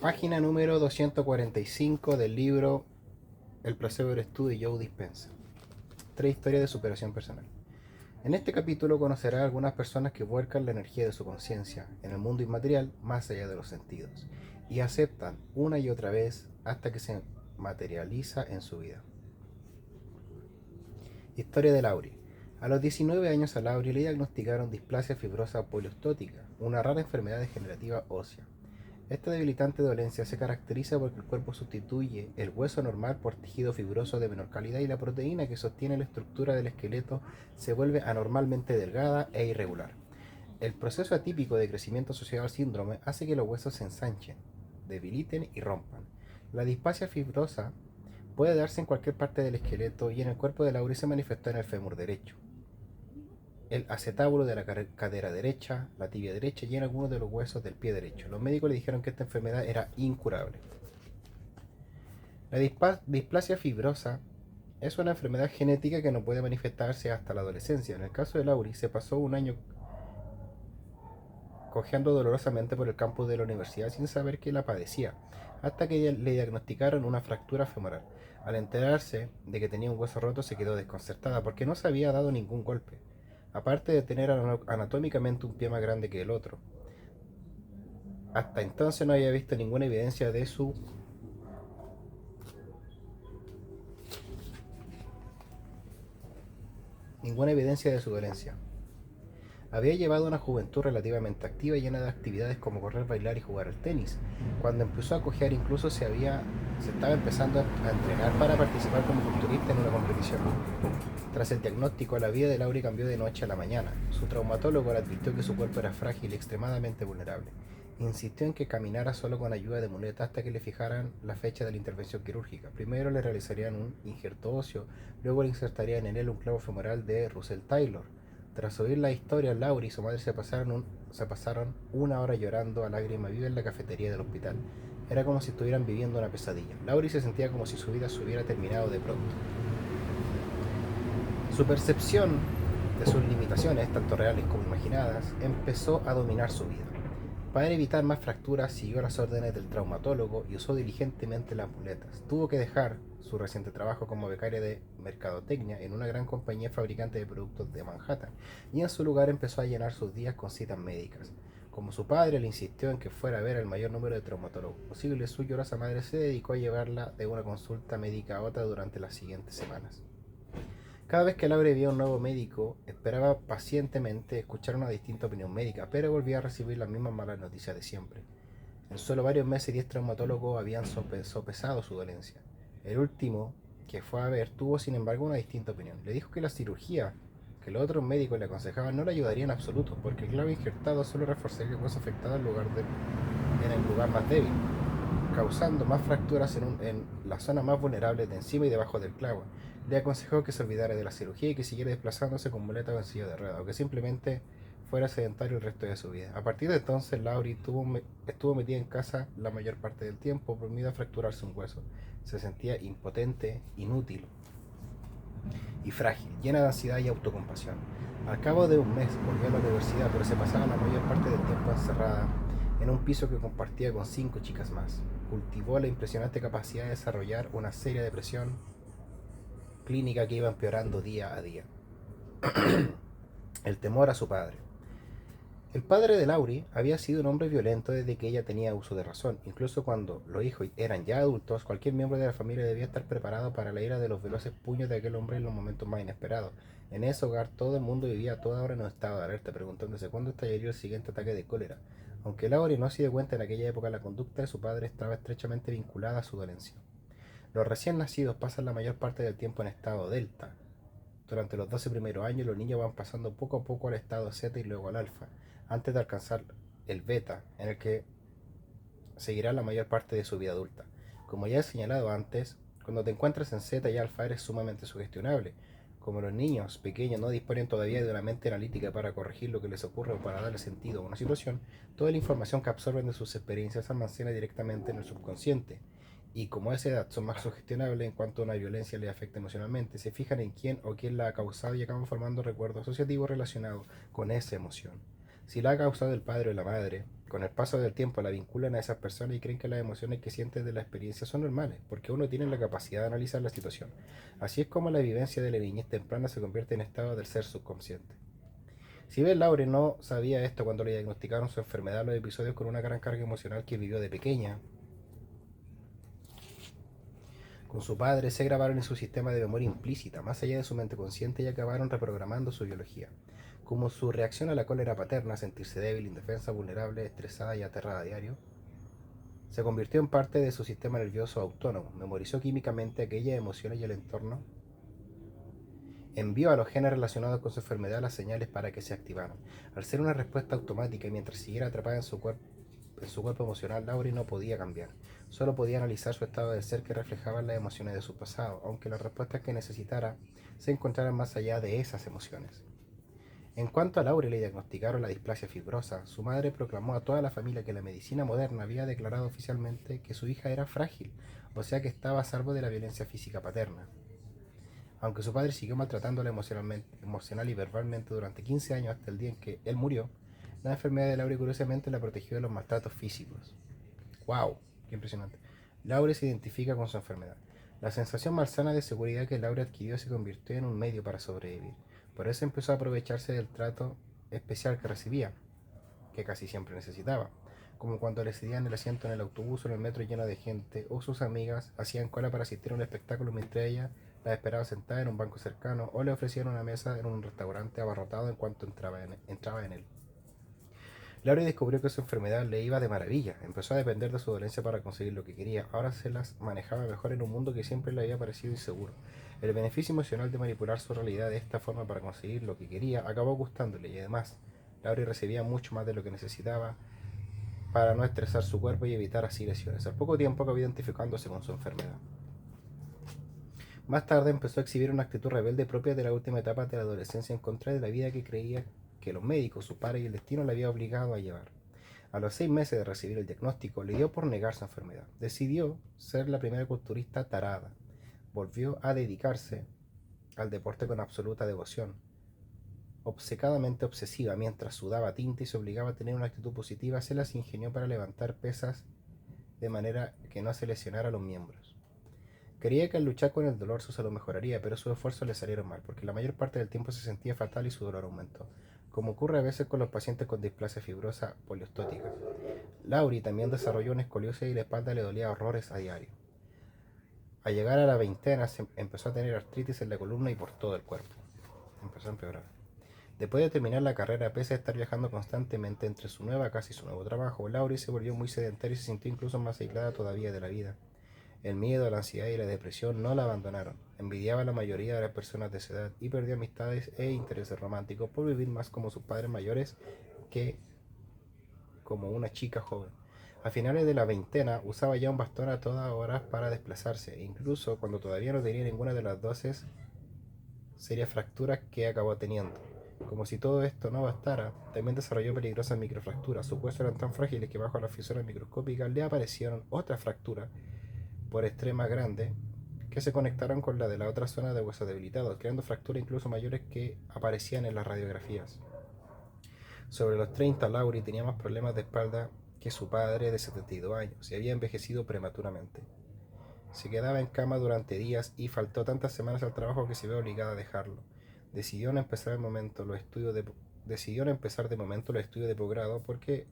Página número 245 del libro El placebo eres tú de Joe Dispenza. 3 historias de superación personal. En este capítulo conocerá a algunas personas que vuelcan la energía de su conciencia en el mundo inmaterial más allá de los sentidos y aceptan una y otra vez hasta que se materializa en su vida. Historia de Lauri. A los 19 años a Lauri le diagnosticaron displasia fibrosa poliostótica, una rara enfermedad degenerativa ósea. Esta debilitante dolencia se caracteriza porque el cuerpo sustituye el hueso normal por tejido fibroso de menor calidad y la proteína que sostiene la estructura del esqueleto se vuelve anormalmente delgada e irregular. El proceso atípico de crecimiento asociado al síndrome hace que los huesos se ensanchen, debiliten y rompan. La displasia fibrosa puede darse en cualquier parte del esqueleto y en el cuerpo de Lauri se manifestó en el fémur derecho, el acetábulo de la cadera derecha, la tibia derecha y en algunos de los huesos del pie derecho. Los médicos le dijeron que esta enfermedad era incurable. La displasia fibrosa es una enfermedad genética que no puede manifestarse hasta la adolescencia. En el caso de Lauri, se pasó un año cojeando dolorosamente por el campus de la universidad sin saber que la padecía, hasta que le diagnosticaron una fractura femoral. Al enterarse de que tenía un hueso roto se quedó desconcertada porque no se había dado ningún golpe, aparte de tener anatómicamente un pie más grande que el otro. Hasta entonces no había visto ninguna evidencia de su dolencia. Había llevado una juventud relativamente activa y llena de actividades como correr, bailar y jugar al tenis. Cuando empezó a cojear incluso se estaba empezando a entrenar para participar como culturista en una competición. Tras el diagnóstico, la vida de Lauri cambió de noche a la mañana. Su traumatólogo le advirtió que su cuerpo era frágil y extremadamente vulnerable. Insistió en que caminara solo con ayuda de muletas hasta que le fijaran la fecha de la intervención quirúrgica. Primero le realizarían un injerto óseo, luego le insertarían en él un clavo femoral de Russell Taylor. Tras oír la historia, Lauri y su madre se pasaron una hora llorando a lágrima viva en la cafetería del hospital. Era como si estuvieran viviendo una pesadilla. Lauri se sentía como si su vida se hubiera terminado de pronto. Su percepción de sus limitaciones, tanto reales como imaginadas, empezó a dominar su vida. Para evitar más fracturas, siguió las órdenes del traumatólogo y usó diligentemente las muletas. Tuvo que dejar su reciente trabajo como becaria de mercadotecnia en una gran compañía fabricante de productos de Manhattan, y en su lugar empezó a llenar sus días con citas médicas. Como su padre le insistió en que fuera a ver el mayor número de traumatólogos posible, su llorosa madre se dedicó a llevarla de una consulta médica a otra durante las siguientes semanas. Cada vez que Laura veía a un nuevo médico, esperaba pacientemente escuchar una distinta opinión médica, pero volvía a recibir las mismas malas noticias de siempre. En solo varios meses, 10 traumatólogos habían sopesado su dolencia. El último que fue a ver tuvo, sin embargo, una distinta opinión. Le dijo que la cirugía que los otros médicos le aconsejaban no le ayudaría en absoluto, porque el clavo injertado solo reforzaría el hueso afectado en el lugar más débil, causando más fracturas en la zona más vulnerable de encima y debajo del clavo. Le aconsejó que se olvidara de la cirugía y que siguiera desplazándose con muleta o en silla de ruedas, o que simplemente fuera sedentario el resto de su vida. A partir de entonces, Laurie estuvo metida en casa la mayor parte del tiempo por miedo a fracturarse un hueso. Se sentía impotente, inútil y frágil, llena de ansiedad y autocompasión. Al cabo de un mes volvió a la universidad, pero se pasaba la mayor parte del tiempo encerrada en un piso que compartía con 5 chicas más. Cultivó la impresionante capacidad de desarrollar una seria depresión clínica que iba empeorando día a día. El temor a su padre. El padre de Laurie había sido un hombre violento desde que ella tenía uso de razón. Incluso cuando los hijos eran ya adultos, cualquier miembro de la familia debía estar preparado para la ira de los veloces puños de aquel hombre en los momentos más inesperados. En ese hogar todo el mundo vivía a toda hora en un estado de alerta, preguntándose cuándo estallaría el siguiente ataque de cólera. Aunque Laurie no se dio cuenta en aquella época, la conducta de su padre estaba estrechamente vinculada a su dolencia. Los recién nacidos pasan la mayor parte del tiempo en estado delta. Durante los 12 primeros años, los niños van pasando poco a poco al estado zeta y luego al alfa, antes de alcanzar el beta, en el que seguirá la mayor parte de su vida adulta. Como ya he señalado antes, cuando te encuentras en zeta y alfa eres sumamente sugestionable. Como los niños pequeños no disponen todavía de una mente analítica para corregir lo que les ocurre o para darle sentido a una situación, toda la información que absorben de sus experiencias se almacena directamente en el subconsciente. Y como a esa edad son más sugestionables en cuanto a una violencia les afecta emocionalmente, se fijan en quién o quién la ha causado y acaban formando recuerdos asociativos relacionados con esa emoción. Si la ha causado el padre o la madre, con el paso del tiempo la vinculan a esas personas y creen que las emociones que sienten de la experiencia son normales, porque uno tiene la capacidad de analizar la situación. Así es como la vivencia de la niñez temprana se convierte en estado del ser subconsciente. Si bien Laure no sabía esto cuando le diagnosticaron su enfermedad, los episodios con una gran carga emocional que vivió de pequeña con su padre se grabaron en su sistema de memoria implícita, más allá de su mente consciente, y acabaron reprogramando su biología. Como su reacción a la cólera paterna, sentirse débil, indefensa, vulnerable, estresada y aterrada a diario, se convirtió en parte de su sistema nervioso autónomo, memorizó químicamente aquellas emociones y el entorno, envió a los genes relacionados con su enfermedad las señales para que se activaran. Al ser una respuesta automática y mientras siguiera atrapada en su cuerpo emocional, Laurie no podía cambiar. Solo podía analizar su estado de ser que reflejaban las emociones de su pasado, aunque las respuestas que necesitara se encontraran más allá de esas emociones. En cuanto a Laurie le diagnosticaron la displasia fibrosa, su madre proclamó a toda la familia que la medicina moderna había declarado oficialmente que su hija era frágil, o sea que estaba a salvo de la violencia física paterna. Aunque su padre siguió maltratándola emocional y verbalmente durante 15 años hasta el día en que él murió, la enfermedad de Laurie curiosamente la protegió de los maltratos físicos. ¡Wow! ¡Qué impresionante! Laurie se identifica con su enfermedad. La sensación malsana de seguridad que Laurie adquirió se convirtió en un medio para sobrevivir. Por eso empezó a aprovecharse del trato especial que recibía, que casi siempre necesitaba, como cuando le cedían el asiento en el autobús o en el metro lleno de gente, o sus amigas hacían cola para asistir a un espectáculo mientras ella la esperaba sentada en un banco cercano, o le ofrecían una mesa en un restaurante abarrotado en cuanto entraba en él. Laurie descubrió que su enfermedad le iba de maravilla. Empezó a depender de su dolencia para conseguir lo que quería. Ahora se las manejaba mejor en un mundo que siempre le había parecido inseguro. El beneficio emocional de manipular su realidad de esta forma para conseguir lo que quería acabó gustándole y además, Laurie recibía mucho más de lo que necesitaba para no estresar su cuerpo y evitar así lesiones. Al poco tiempo acabó identificándose con su enfermedad. Más tarde empezó a exhibir una actitud rebelde propia de la última etapa de la adolescencia en contra de la vida que creía que los médicos, su padre y el destino le había obligado a llevar. A los 6 meses de recibir el diagnóstico, le dio por negar su enfermedad. Decidió ser la primera culturista tarada. Volvió a dedicarse al deporte con absoluta devoción, obcecadamente obsesiva. Mientras sudaba tinta y se obligaba a tener una actitud positiva, se las ingenió para levantar pesas de manera que no se lesionara los miembros. Creía que al luchar con el dolor su salud mejoraría, pero sus esfuerzos le salieron mal, porque la mayor parte del tiempo se sentía fatal y su dolor aumentó, como ocurre a veces con los pacientes con displasia fibrosa poliostótica. Laurie también desarrolló una escoliosis y la espalda le dolía horrores a diario. Al llegar a la veintena se empezó a tener artritis en la columna y por todo el cuerpo. Empezó a empeorar. Después de terminar la carrera, pese a estar viajando constantemente entre su nueva casa y su nuevo trabajo, Laurie se volvió muy sedentaria y se sintió incluso más aislada todavía de la vida. El miedo, la ansiedad y la depresión no la abandonaron. Envidiaba a la mayoría de las personas de esa edad y perdió amistades e intereses románticos por vivir más como sus padres mayores que como una chica joven. A finales de la veintena usaba ya un bastón a todas horas para desplazarse, e incluso cuando todavía no tenía ninguna de las 12 serias fracturas que acabó teniendo. Como si todo esto no bastara, también desarrolló peligrosas microfracturas. Sus huesos eran tan frágiles que bajo las fisuras microscópicas le aparecieron otras fracturas por extrema grande que se conectaron con la de la otra zona de huesos debilitados, creando fracturas incluso mayores que aparecían en las radiografías. Sobre los 30, Laurie tenía más problemas de espalda que su padre de 72 años y había envejecido prematuramente. Se quedaba en cama durante días y faltó tantas semanas al trabajo que se vio obligada a dejarlo. Decidió no empezar de momento los estudios de posgrado porque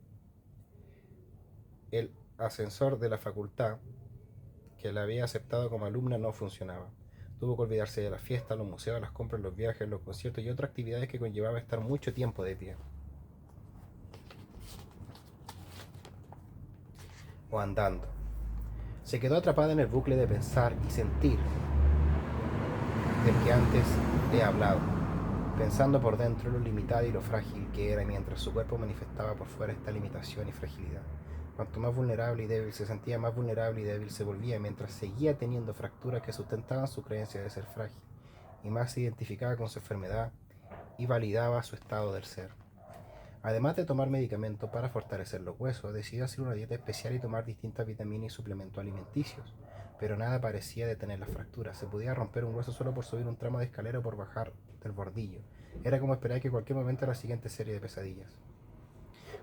el ascensor de la facultad que la había aceptado como alumna no funcionaba. Tuvo que olvidarse de las fiestas, los museos, las compras, los viajes, los conciertos y otras actividades que conllevaba estar mucho tiempo de pie o andando. Se quedó atrapada en el bucle de pensar y sentir del que antes he hablado, pensando por dentro lo limitada y lo frágil que era mientras su cuerpo manifestaba por fuera esta limitación y fragilidad. Cuanto más vulnerable y débil se sentía, más vulnerable y débil se volvía mientras seguía teniendo fracturas que sustentaban su creencia de ser frágil, y más se identificaba con su enfermedad y validaba su estado del ser. Además de tomar medicamentos para fortalecer los huesos, decidió hacer una dieta especial y tomar distintas vitaminas y suplementos alimenticios, pero nada parecía detener las fracturas. Se podía romper un hueso solo por subir un tramo de escalera o por bajar del bordillo. Era como esperar que en cualquier momento la siguiente serie de pesadillas.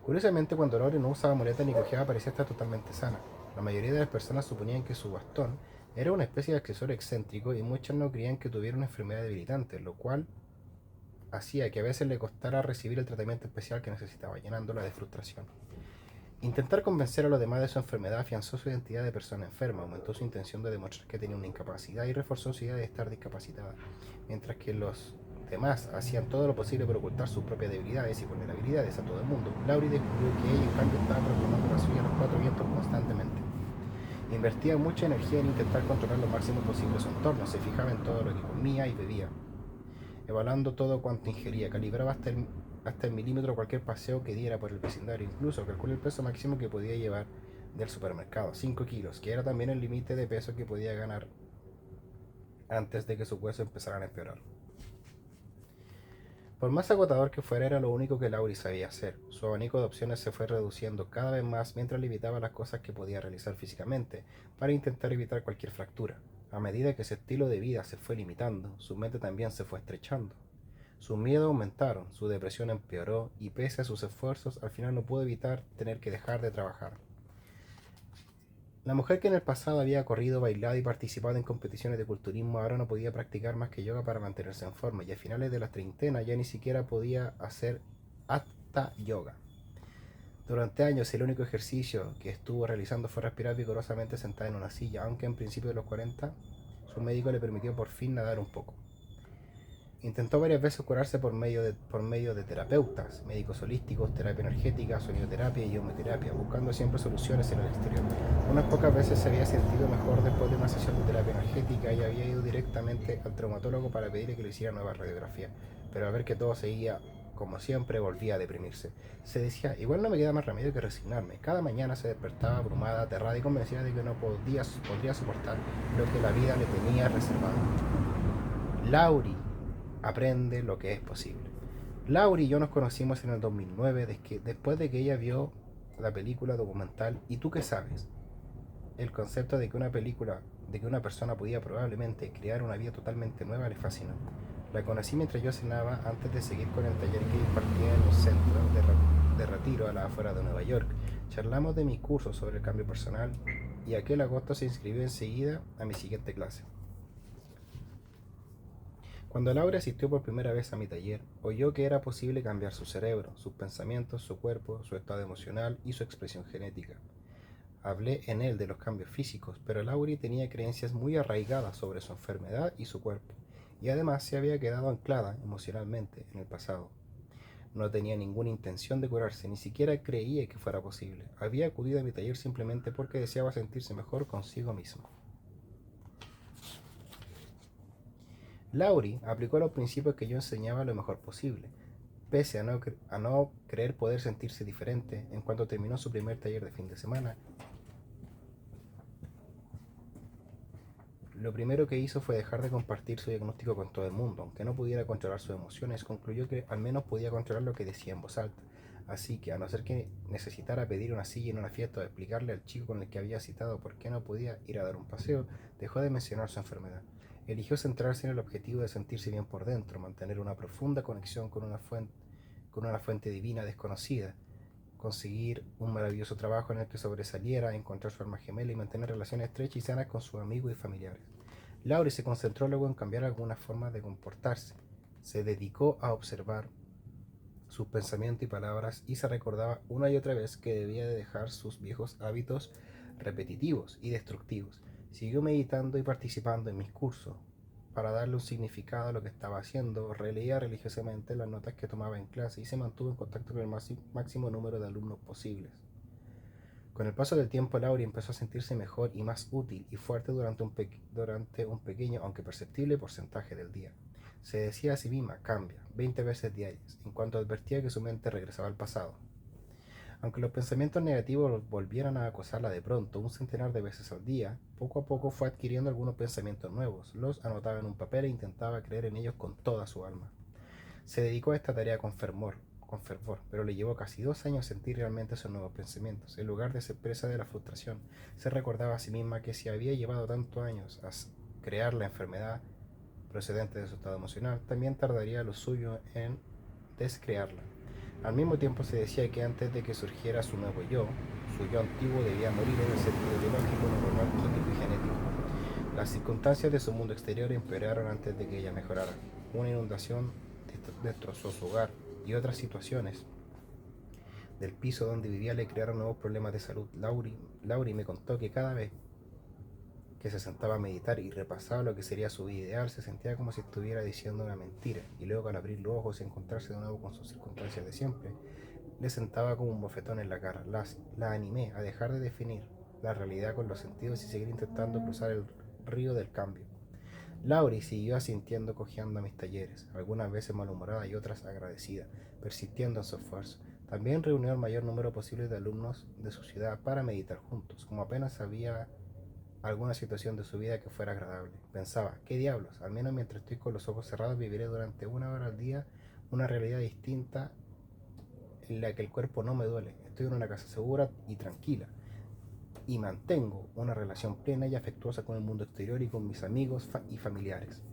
Curiosamente, cuando Laurie no usaba muleta ni cojeaba, parecía estar totalmente sana. La mayoría de las personas suponían que su bastón era una especie de accesorio excéntrico y muchos no creían que tuviera una enfermedad debilitante, lo cual hacía que a veces le costara recibir el tratamiento especial que necesitaba, llenándola de frustración. Intentar convencer a los demás de su enfermedad afianzó su identidad de persona enferma, aumentó su intención de demostrar que tenía una incapacidad y reforzó su idea de estar discapacitada, mientras que los demás hacían todo lo posible por ocultar sus propias debilidades y vulnerabilidades a todo el mundo. Laurie descubrió que ella, en cambio, estaba proclamando la suya a los cuatro vientos constantemente. Invertía mucha energía en intentar controlar lo máximo posible su entorno, se fijaba en todo lo que comía y bebía, evaluando todo cuanto ingería, calibraba hasta el milímetro cualquier paseo que diera por el vecindario, incluso calculó el peso máximo que podía llevar del supermercado, 5 kilos, que era también el límite de peso que podía ganar antes de que sus huesos empezaran a empeorar. Por más agotador que fuera, era lo único que Laurie sabía hacer. Su abanico de opciones se fue reduciendo cada vez más mientras limitaba las cosas que podía realizar físicamente para intentar evitar cualquier fractura. A medida que su estilo de vida se fue limitando, su mente también se fue estrechando. Sus miedos aumentaron, su depresión empeoró y pese a sus esfuerzos, al final no pudo evitar tener que dejar de trabajar. La mujer que en el pasado había corrido, bailado y participado en competiciones de culturismo ahora no podía practicar más que yoga para mantenerse en forma y a finales de la treintena ya ni siquiera podía hacer hatha yoga. Durante años el único ejercicio que estuvo realizando fue respirar vigorosamente sentada en una silla, aunque en principio de los 40 su médico le permitió por fin nadar un poco. Intentó varias veces curarse por medio de terapeutas, médicos holísticos, terapia energética, sonioterapia y homeoterapia, buscando siempre soluciones en el exterior. Unas pocas veces se había sentido mejor después de una sesión de terapia energética y había ido directamente al traumatólogo para pedirle que le hiciera nuevas radiografías. Pero al ver que todo seguía como siempre, volvía a deprimirse. Se decía, igual no me queda más remedio que resignarme. Cada mañana se despertaba abrumada, aterrada y convencida de que no podría soportar lo que la vida le tenía reservado. Laurie aprende lo que es posible. Laurie y yo nos conocimos en el 2009 después de que ella vio la película documental ¿Y tú qué sabes? El concepto de que una persona podía probablemente crear una vida totalmente nueva le fascinó. La conocí mientras yo cenaba antes de seguir con el taller que impartía en un centro de retiro a la afuera de Nueva York. Charlamos de mi curso sobre el cambio personal y aquel agosto se inscribió enseguida a mi siguiente clase. Cuando Laura asistió por primera vez a mi taller, oyó que era posible cambiar su cerebro, sus pensamientos, su cuerpo, su estado emocional y su expresión genética. Hablé en él de los cambios físicos, pero Laurie tenía creencias muy arraigadas sobre su enfermedad y su cuerpo, y además se había quedado anclada emocionalmente en el pasado. No tenía ninguna intención de curarse, ni siquiera creía que fuera posible. Había acudido a mi taller simplemente porque deseaba sentirse mejor consigo misma. Laurie aplicó los principios que yo enseñaba lo mejor posible, pese a no creer poder sentirse diferente. En cuanto terminó su primer taller de fin de semana, lo primero que hizo fue dejar de compartir su diagnóstico con todo el mundo. Aunque no pudiera controlar sus emociones, concluyó que al menos podía controlar lo que decía en voz alta. Así que, a no ser que necesitara pedir una silla en una fiesta o explicarle al chico con el que había citado por qué no podía ir a dar un paseo, dejó de mencionar su enfermedad. Eligió centrarse en el objetivo de sentirse bien por dentro, mantener una profunda conexión con una fuente divina desconocida, conseguir un maravilloso trabajo en el que sobresaliera, encontrar su alma gemela y mantener relaciones estrechas y sanas con sus amigos y familiares. Laurie se concentró luego en cambiar algunas formas de comportarse. Se dedicó a observar sus pensamientos y palabras y se recordaba una y otra vez que debía de dejar sus viejos hábitos repetitivos y destructivos. Siguió meditando y participando en mis cursos. Para darle un significado a lo que estaba haciendo, releía religiosamente las notas que tomaba en clase y se mantuvo en contacto con el máximo número de alumnos posibles. Con el paso del tiempo, Laurie empezó a sentirse mejor y más útil y fuerte durante un pequeño, aunque perceptible, porcentaje del día. Se decía a sí misma, cambia, 20 veces diarias, en cuanto advertía que su mente regresaba al pasado. Aunque los pensamientos negativos volvieran a acosarla de pronto, un centenar de veces al día, poco a poco fue adquiriendo algunos pensamientos nuevos, los anotaba en un papel e intentaba creer en ellos con toda su alma. Se dedicó a esta tarea con fervor, pero le llevó casi 2 años sentir realmente esos nuevos pensamientos. En lugar de ser presa de la frustración, se recordaba a sí misma que si había llevado tantos años a crear la enfermedad procedente de su estado emocional, también tardaría lo suyo en descrearla. Al mismo tiempo se decía que antes de que surgiera su nuevo yo, su yo antiguo debía morir en el sentido biológico, neuronal, químico y genético. Las circunstancias de su mundo exterior empeoraron antes de que ella mejorara. Una inundación destrozó su hogar y otras situaciones del piso donde vivía le crearon nuevos problemas de salud. Lauri me contó que cada vez que se sentaba a meditar y repasaba lo que sería su vida ideal, se sentía como si estuviera diciendo una mentira, y luego al abrir los ojos y encontrarse de nuevo con sus circunstancias de siempre, le sentaba como un bofetón en la cara. La animé a dejar de definir la realidad con los sentidos y seguir intentando cruzar el río del cambio. Lauri siguió asintiendo, cojeando a mis talleres, algunas veces malhumorada y otras agradecida, persistiendo en su esfuerzo. También reunió el mayor número posible de alumnos de su ciudad para meditar juntos, como apenas había alguna situación de su vida que fuera agradable. Pensaba, ¿qué diablos? Al menos mientras estoy con los ojos cerrados viviré durante 1 hora al día una realidad distinta en la que el cuerpo no me duele. Estoy en una casa segura y tranquila y mantengo una relación plena y afectuosa con el mundo exterior y con mis amigos y familiares.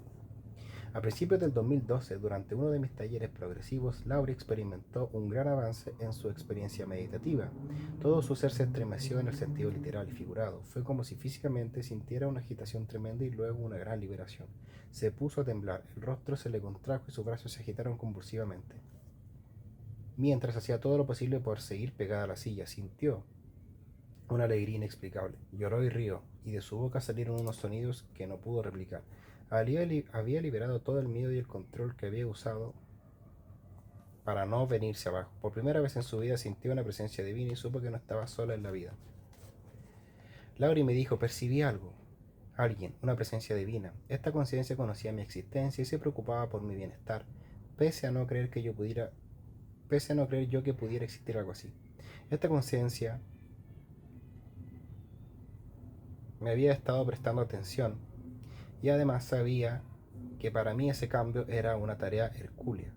A principios del 2012, durante uno de mis talleres progresivos, Laura experimentó un gran avance en su experiencia meditativa. Todo su ser se estremeció en el sentido literal y figurado. Fue como si físicamente sintiera una agitación tremenda y luego una gran liberación. Se puso a temblar, el rostro se le contrajo y sus brazos se agitaron convulsivamente. Mientras hacía todo lo posible por seguir pegada a la silla, sintió una alegría inexplicable. Lloró y rió, y de su boca salieron unos sonidos que no pudo replicar. Había liberado todo el miedo y el control que había usado para no venirse abajo. Por primera vez en su vida sintió una presencia divina y supo que no estaba sola en la vida. Lauri me dijo, percibí algo, alguien, una presencia divina. Esta conciencia conocía mi existencia y se preocupaba por mi bienestar, pese a no creer yo que pudiera existir algo así. Esta conciencia me había estado prestando atención y además sabía que para mí ese cambio era una tarea hercúlea.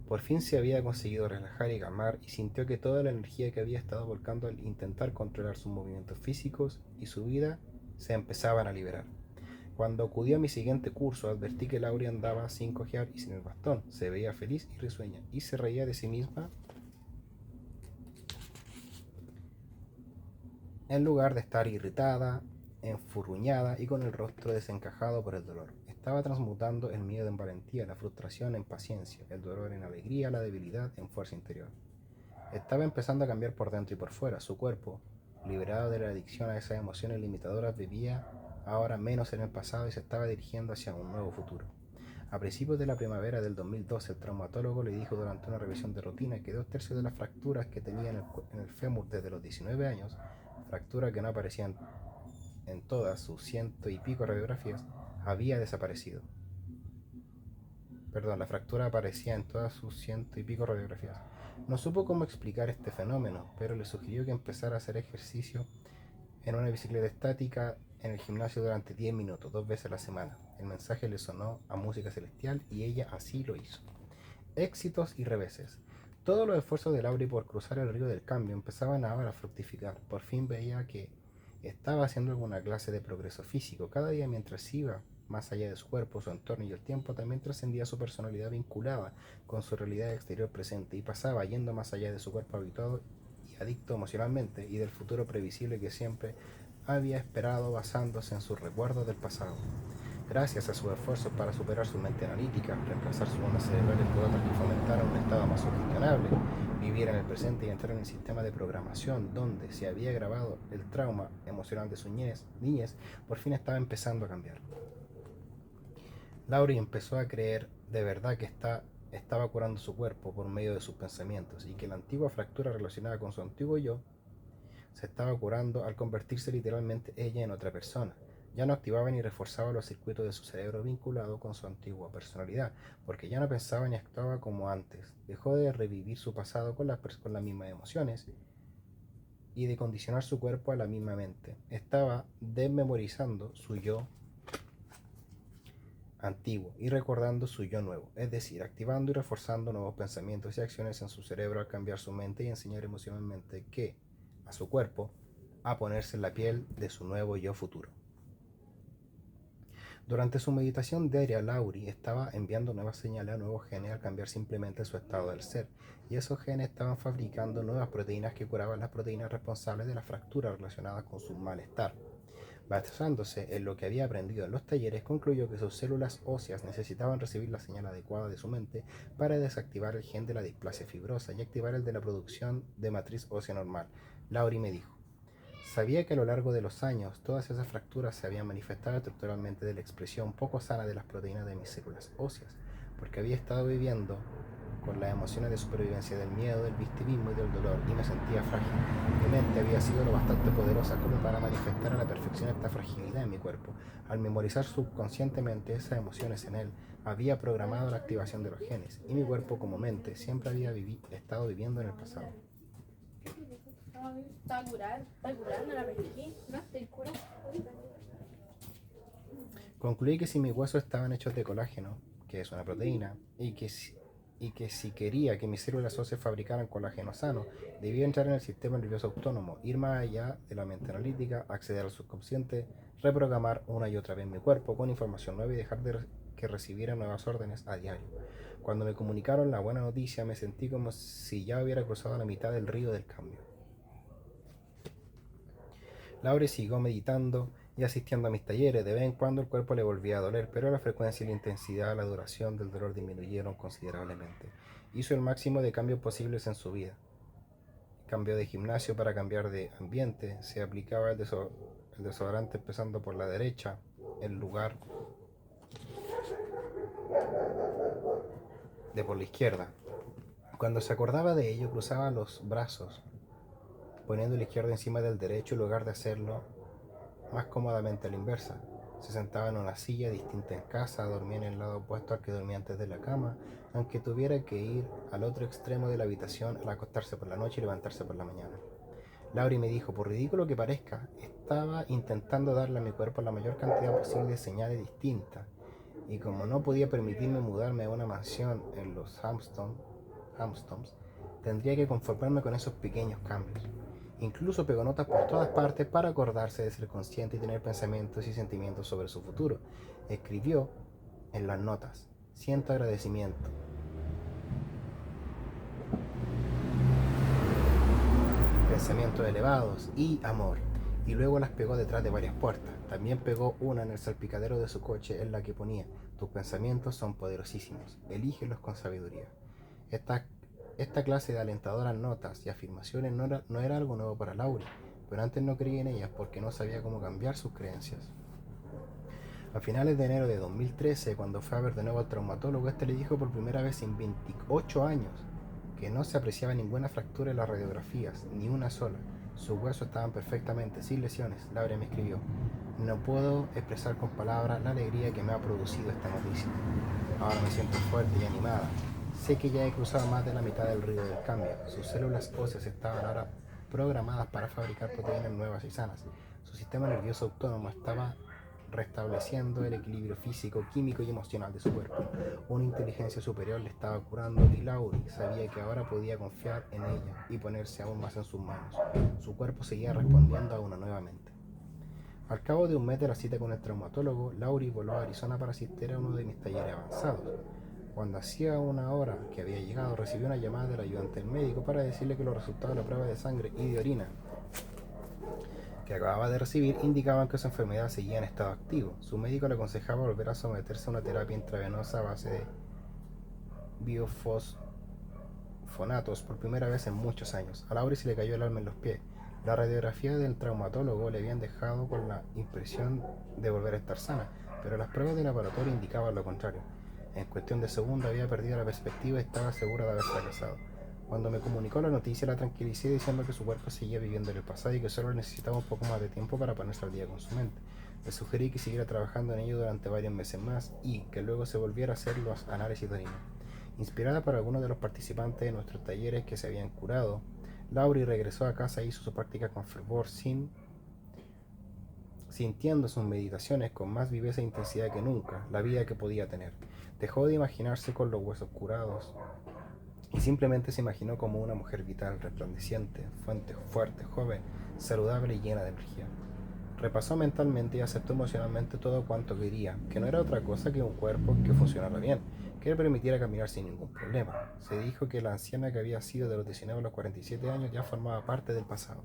Por fin se había conseguido relajar y calmar y sintió que toda la energía que había estado volcando al intentar controlar sus movimientos físicos y su vida se empezaban a liberar. Cuando acudió a mi siguiente curso, advertí que Laura andaba sin cojear y sin el bastón. Se veía feliz y risueña y se reía de sí misma en lugar de estar irritada, enfurruñada y con el rostro desencajado por el dolor. Estaba transmutando el miedo en valentía, la frustración en paciencia, el dolor en alegría, la debilidad en fuerza interior. Estaba empezando a cambiar por dentro y por fuera. Su cuerpo, liberado de la adicción a esas emociones limitadoras, vivía ahora menos en el pasado y se estaba dirigiendo hacia un nuevo futuro. A principios de la primavera del 2012, el traumatólogo le dijo durante una revisión de rutina que 2/3 de las fracturas que tenía en el fémur desde los 19 años, fracturas que no aparecían en todas sus ciento y pico radiografías, había desaparecido. Perdón, la fractura aparecía en todas sus ciento y pico radiografías. No supo cómo explicar este fenómeno, pero le sugirió que empezara a hacer ejercicio en una bicicleta estática en el gimnasio durante 10 minutos, 2 veces a la semana. El mensaje le sonó a música celestial y ella así lo hizo. Éxitos y reveses. Todos los esfuerzos de Lauri por cruzar el río del cambio empezaban ahora a fructificar. Por fin veía que estaba haciendo alguna clase de progreso físico. Cada día mientras iba más allá de su cuerpo, su entorno y el tiempo, también trascendía su personalidad vinculada con su realidad exterior presente y pasaba yendo más allá de su cuerpo habituado y adicto emocionalmente y del futuro previsible que siempre había esperado basándose en sus recuerdos del pasado. Gracias a sus esfuerzos para superar su mente analítica, reemplazar sus ondas cerebrales por otras que fomentaran un estado más sugestionable, vivir en el presente y entrar en el sistema de programación donde se había grabado el trauma emocional de su niñez, por fin estaba empezando a cambiar. Laurie empezó a creer de verdad que estaba curando su cuerpo por medio de sus pensamientos y que la antigua fractura relacionada con su antiguo yo se estaba curando al convertirse literalmente ella en otra persona. Ya no activaba ni reforzaba los circuitos de su cerebro vinculado con su antigua personalidad, porque ya no pensaba ni actuaba como antes. Dejó de revivir su pasado con las mismas emociones y de condicionar su cuerpo a la misma mente. Estaba desmemorizando su yo antiguo y recordando su yo nuevo, es decir, activando y reforzando nuevos pensamientos y acciones en su cerebro al cambiar su mente y enseñar emocionalmente que a su cuerpo a ponerse en la piel de su nuevo yo futuro. Durante su meditación diaria, Laurie estaba enviando nuevas señales a nuevos genes al cambiar simplemente su estado del ser, y esos genes estaban fabricando nuevas proteínas que curaban las proteínas responsables de las fracturas relacionadas con su malestar. Basándose en lo que había aprendido en los talleres, concluyó que sus células óseas necesitaban recibir la señal adecuada de su mente para desactivar el gen de la displasia fibrosa y activar el de la producción de matriz ósea normal. Laurie me dijo: sabía que a lo largo de los años todas esas fracturas se habían manifestado estructuralmente de la expresión poco sana de las proteínas de mis células óseas, porque había estado viviendo con las emociones de supervivencia del miedo, del victimismo y del dolor, y me sentía frágil. Mi mente había sido lo bastante poderosa como para manifestar a la perfección esta fragilidad en mi cuerpo. Al memorizar subconscientemente esas emociones en él, había programado la activación de los genes, y mi cuerpo como mente siempre había estado viviendo en el pasado. Concluí que si mis huesos estaban hechos de colágeno, que es una proteína, y que si quería que mis células óseas fabricaran colágeno sano, debía entrar en el sistema nervioso autónomo, ir más allá de la mente analítica, acceder al subconsciente, reprogramar una y otra vez mi cuerpo con información nueva y dejar que recibiera nuevas órdenes a diario. Cuando me comunicaron la buena noticia, me sentí como si ya hubiera cruzado la mitad del río del cambio. Laurie siguió meditando y asistiendo a mis talleres. De vez en cuando el cuerpo le volvía a doler, pero la frecuencia y la intensidad, la duración del dolor disminuyeron considerablemente. Hizo el máximo de cambios posibles en su vida. Cambió de gimnasio para cambiar de ambiente. Se aplicaba el desodorante empezando por la derecha, en lugar de por la izquierda. Cuando se acordaba de ello, cruzaba los brazos, poniendo la izquierda encima del derecho en lugar de hacerlo más cómodamente a la inversa. Se sentaba en una silla distinta en casa, dormía en el lado opuesto al que dormía antes de la cama, aunque tuviera que ir al otro extremo de la habitación al acostarse por la noche y levantarse por la mañana. Laurie me dijo: por ridículo que parezca, estaba intentando darle a mi cuerpo la mayor cantidad posible de señales distintas, y como no podía permitirme mudarme a una mansión en los Hamptons, tendría que conformarme con esos pequeños cambios. Incluso pegó notas por todas partes para acordarse de ser consciente y tener pensamientos y sentimientos sobre su futuro. Escribió en las notas: siento agradecimiento, pensamientos elevados y amor. Y luego las pegó detrás de varias puertas. También pegó una en el salpicadero de su coche en la que ponía: tus pensamientos son poderosísimos, elígelos con sabiduría. Esta clase de alentadoras notas y afirmaciones no era algo nuevo para Laurie, pero antes no creía en ellas porque no sabía cómo cambiar sus creencias. A finales de enero de 2013, cuando fue a ver de nuevo al traumatólogo, este le dijo por primera vez en 28 años que no se apreciaba ninguna fractura en las radiografías, ni una sola. Sus huesos estaban perfectamente, sin lesiones. Laurie me escribió: no puedo expresar con palabras la alegría que me ha producido esta noticia. Ahora me siento fuerte y animada. Sé que ya he cruzado más de la mitad del río del cambio. Sus células óseas estaban ahora programadas para fabricar proteínas nuevas y sanas. Su sistema nervioso autónomo estaba restableciendo el equilibrio físico, químico y emocional de su cuerpo. Una inteligencia superior le estaba curando y Laurie sabía que ahora podía confiar en ella y ponerse aún más en sus manos. Su cuerpo seguía respondiendo a una nueva mente. Al cabo de un mes de la cita con el traumatólogo, Laurie voló a Arizona para asistir a uno de mis talleres avanzados. Cuando hacía una hora que había llegado, recibió una llamada del ayudante del médico para decirle que los resultados de la prueba de sangre y de orina que acababa de recibir indicaban que su enfermedad seguía en estado activo. Su médico le aconsejaba volver a someterse a una terapia intravenosa a base de biofosfonatos por primera vez en muchos años. A Laurie se le cayó el alma en los pies. La radiografía del traumatólogo le habían dejado con la impresión de volver a estar sana, pero las pruebas de laboratorio indicaban lo contrario. En cuestión de segundos había perdido la perspectiva y estaba segura de haber fracasado. Cuando me comunicó la noticia, la tranquilicé diciendo que su cuerpo seguía viviendo en el pasado y que solo necesitaba un poco más de tiempo para ponerse al día con su mente. Le sugerí que siguiera trabajando en ello durante varios meses más y que luego se volviera a hacer los análisis de orina. Inspirada por algunos de los participantes de nuestros talleres que se habían curado, Laurie regresó a casa e hizo su práctica con fervor, sintiendo sus meditaciones con más viveza e intensidad que nunca, la vida que podía tener. Dejó de imaginarse con los huesos curados y simplemente se imaginó como una mujer vital, resplandeciente, fuerte, joven, saludable y llena de energía. Repasó mentalmente y aceptó emocionalmente todo cuanto quería, que no era otra cosa que un cuerpo que funcionara bien, que le permitiera caminar sin ningún problema. Se dijo que la anciana que había sido de los 19 a los 47 años ya formaba parte del pasado.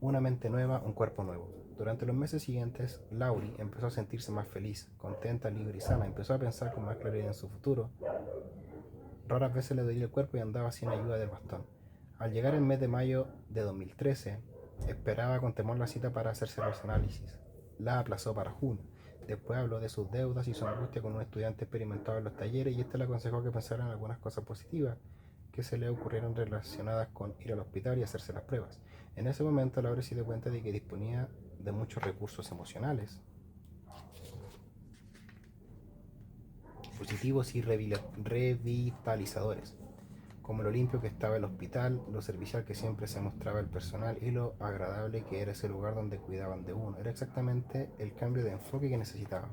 Una mente nueva, un cuerpo nuevo. Durante los meses siguientes, Laurie empezó a sentirse más feliz, contenta, libre y sana. Empezó a pensar con más claridad en su futuro. Raras veces le dolía el cuerpo y andaba sin ayuda del bastón. Al llegar el mes de mayo de 2013, esperaba con temor la cita para hacerse los análisis. La aplazó para junio. Después habló de sus deudas y su angustia con un estudiante experimentado en los talleres y este le aconsejó que pensara en algunas cosas positivas que se le ocurrieron relacionadas con ir al hospital y hacerse las pruebas. En ese momento Laura se dio cuenta de que disponía de muchos recursos emocionales positivos y revitalizadores, como lo limpio que estaba el hospital, lo servicial que siempre se mostraba el personal y lo agradable que era ese lugar donde cuidaban de uno. Era exactamente el cambio de enfoque que necesitaba.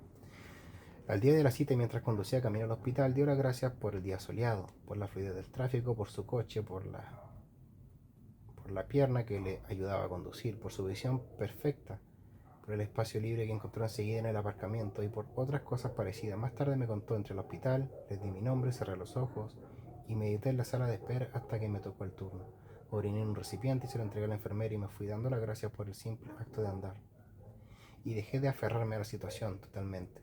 Al día de la cita, mientras conducía camino al hospital, dio las gracias por el día soleado, por la fluidez del tráfico, por su coche, por la pierna que le ayudaba a conducir, por su visión perfecta, por el espacio libre que encontró enseguida en el aparcamiento y por otras cosas parecidas. Más tarde me contó entre el hospital, les di mi nombre, cerré los ojos y medité en la sala de espera hasta que me tocó el turno. Oriné en un recipiente y se lo entregué a la enfermera y me fui dando las gracias por el simple acto de andar. Y dejé de aferrarme a la situación totalmente.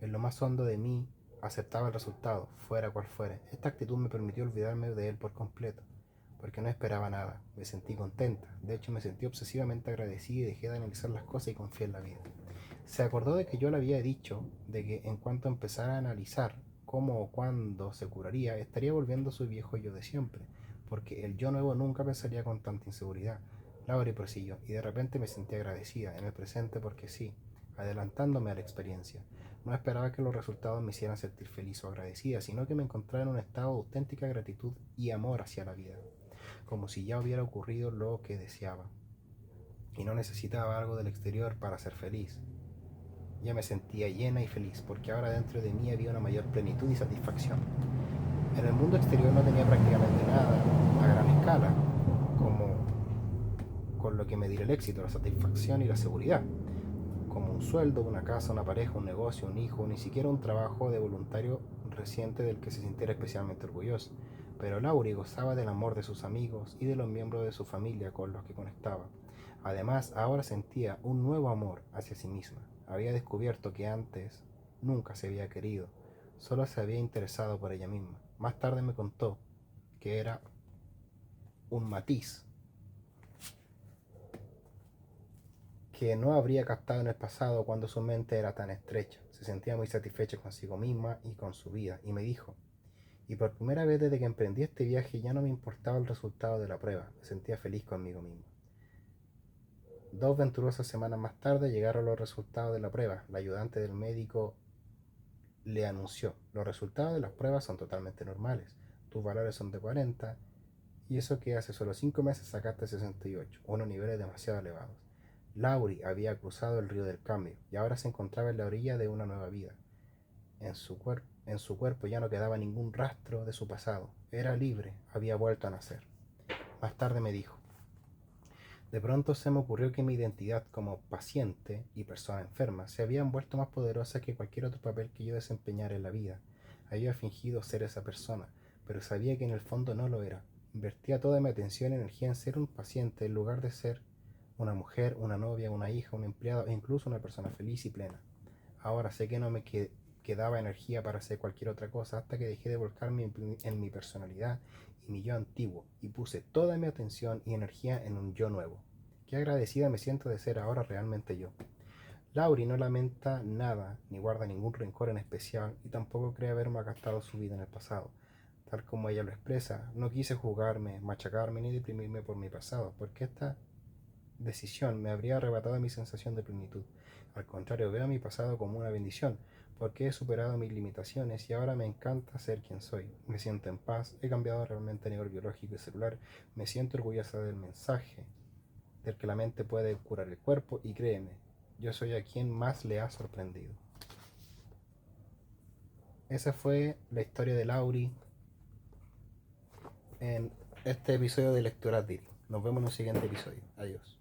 En lo más hondo de mí aceptaba el resultado, fuera cual fuera. Esta actitud me permitió olvidarme de él por completo, porque no esperaba nada. Me sentí contenta. De hecho, me sentí obsesivamente agradecida y dejé de analizar las cosas y confié en la vida. Se acordó de que yo le había dicho de que en cuanto empezara a analizar cómo o cuándo se curaría, estaría volviendo a su viejo yo de siempre, porque el yo nuevo nunca pensaría con tanta inseguridad. Laura prosiguió, y de repente me sentí agradecida en el presente porque sí, adelantándome a la experiencia. No esperaba que los resultados me hicieran sentir feliz o agradecida, sino que me encontraba en un estado de auténtica gratitud y amor hacia la vida, como si ya hubiera ocurrido lo que deseaba, y no necesitaba algo del exterior para ser feliz. Ya me sentía llena y feliz, porque ahora dentro de mí había una mayor plenitud y satisfacción. En el mundo exterior no tenía prácticamente nada a gran escala, como con lo que medir el éxito, la satisfacción y la seguridad, como un sueldo, una casa, una pareja, un negocio, un hijo, ni siquiera un trabajo de voluntario reciente del que se sintiera especialmente orgulloso. Pero Laurie gozaba del amor de sus amigos y de los miembros de su familia con los que conectaba. Además, ahora sentía un nuevo amor hacia sí misma. Había descubierto que antes nunca se había querido, solo se había interesado por ella misma. Más tarde me contó que era un matiz que no habría captado en el pasado cuando su mente era tan estrecha. Se sentía muy satisfecha consigo misma y con su vida, y me dijo, y por primera vez desde que emprendí este viaje ya no me importaba el resultado de la prueba, me sentía feliz conmigo mismo. 2 venturosas semanas más tarde llegaron los resultados de la prueba. La ayudante del médico le anunció, los resultados de las pruebas son totalmente normales, tus valores son de 40 y eso que hace solo 5 meses sacaste 68, unos niveles demasiado elevados. Laurie había cruzado el río del cambio y ahora se encontraba en la orilla de una nueva vida. En su cuerpo ya no quedaba ningún rastro de su pasado. Era libre, había vuelto a nacer. Más tarde me dijo, de pronto se me ocurrió que mi identidad como paciente y persona enferma se había vuelto más poderosa que cualquier otro papel que yo desempeñara en la vida. Había fingido ser esa persona, pero sabía que en el fondo no lo era. Invertía toda mi atención y energía en ser un paciente en lugar de ser una mujer, una novia, una hija, un empleado e incluso una persona feliz y plena. Ahora sé que no me quedaba energía para hacer cualquier otra cosa hasta que dejé de volcarme en mi personalidad y mi yo antiguo y puse toda mi atención y energía en un yo nuevo. Qué agradecida me siento de ser ahora realmente yo. Laurie no lamenta nada ni guarda ningún rencor en especial y tampoco cree haber malgastado su vida en el pasado. Tal como ella lo expresa, no quise juzgarme, machacarme ni deprimirme por mi pasado, porque esta decisión me habría arrebatado mi sensación de plenitud. Al contrario, veo mi pasado como una bendición, porque he superado mis limitaciones y ahora me encanta ser quien soy. Me siento en paz, he cambiado realmente a nivel biológico y celular, me siento orgullosa del mensaje, del que la mente puede curar el cuerpo y créeme, yo soy a quien más le ha sorprendido. Esa fue la historia de Laurie en este episodio de Lecturas Diri. Nos vemos en un siguiente episodio. Adiós.